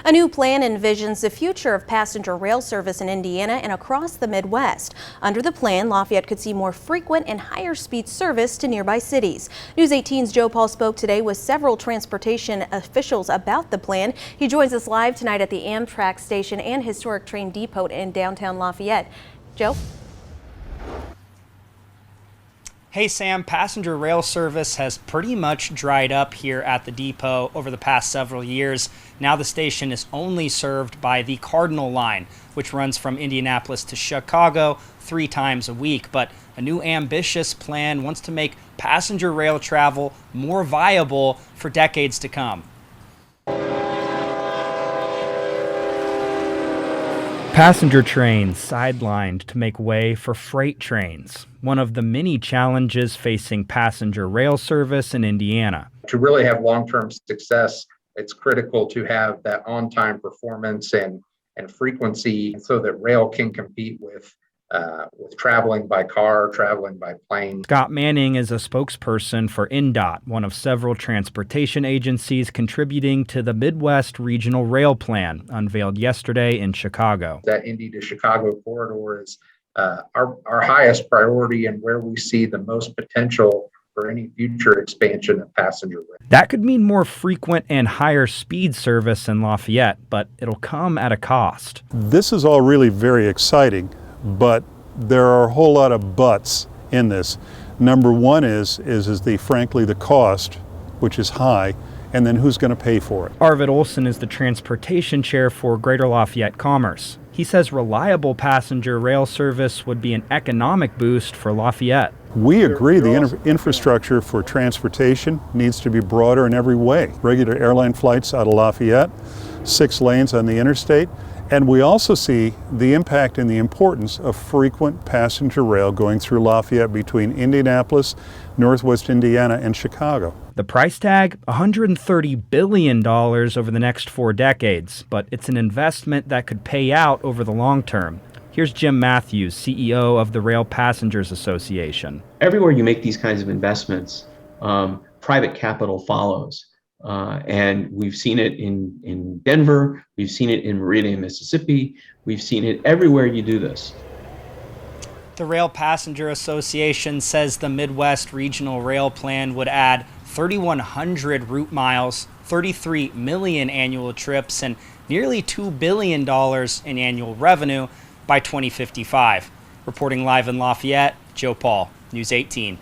A new plan envisions the future of passenger rail service in Indiana and across the Midwest. Under the plan, Lafayette could see more frequent and higher speed service to nearby cities. News 18's Joe Paul spoke today with several transportation officials about the plan. He joins us live tonight at the Amtrak station and historic train depot in downtown Lafayette. Joe? Hey Sam, passenger rail service has pretty much dried up here at the depot over the past several years. Now the station is only served by the Cardinal line, which runs from Indianapolis to Chicago 3 times a week. But a new ambitious plan wants to make passenger rail travel more viable for decades to come. Passenger trains sidelined to make way for freight trains, one of the many challenges facing passenger rail service in Indiana. To really have long-term success, it's critical to have that on-time performance and frequency so that rail can compete with traveling by car, traveling by plane. Scott Manning is a spokesperson for INDOT, one of several transportation agencies contributing to the Midwest Regional Rail Plan, unveiled yesterday in Chicago. That Indy to Chicago corridor is our highest priority and where we see the most potential for any future expansion of passenger rail. That could mean more frequent and higher speed service in Lafayette, but it'll come at a cost. This is all really very exciting, but there are a whole lot of buts in this. Number one is frankly the cost, which is high, and then who's going to pay for it. Arvid Olson is the transportation chair for Greater Lafayette Commerce. He says reliable passenger rail service would be an economic boost for Lafayette. We agree the infrastructure for transportation needs to be broader in every way. Regular airline flights out of Lafayette, 6 lanes on the interstate, and we also see the impact and the importance of frequent passenger rail going through Lafayette between Indianapolis, Northwest Indiana, and Chicago. The price tag, $130 billion over the next 4 decades, but it's an investment that could pay out over the long term. Here's Jim Matthews, CEO of the Rail Passengers Association. Everywhere you make these kinds of investments, private capital follows. And we've seen it in Denver, we've seen it in Meridian, Mississippi, we've seen it everywhere you do this. The Rail Passenger Association says the Midwest Regional Rail Plan would add 3,100 route miles, 33 million annual trips, and nearly $2 billion in annual revenue by 2055. Reporting live in Lafayette, Joe Paul, News 18.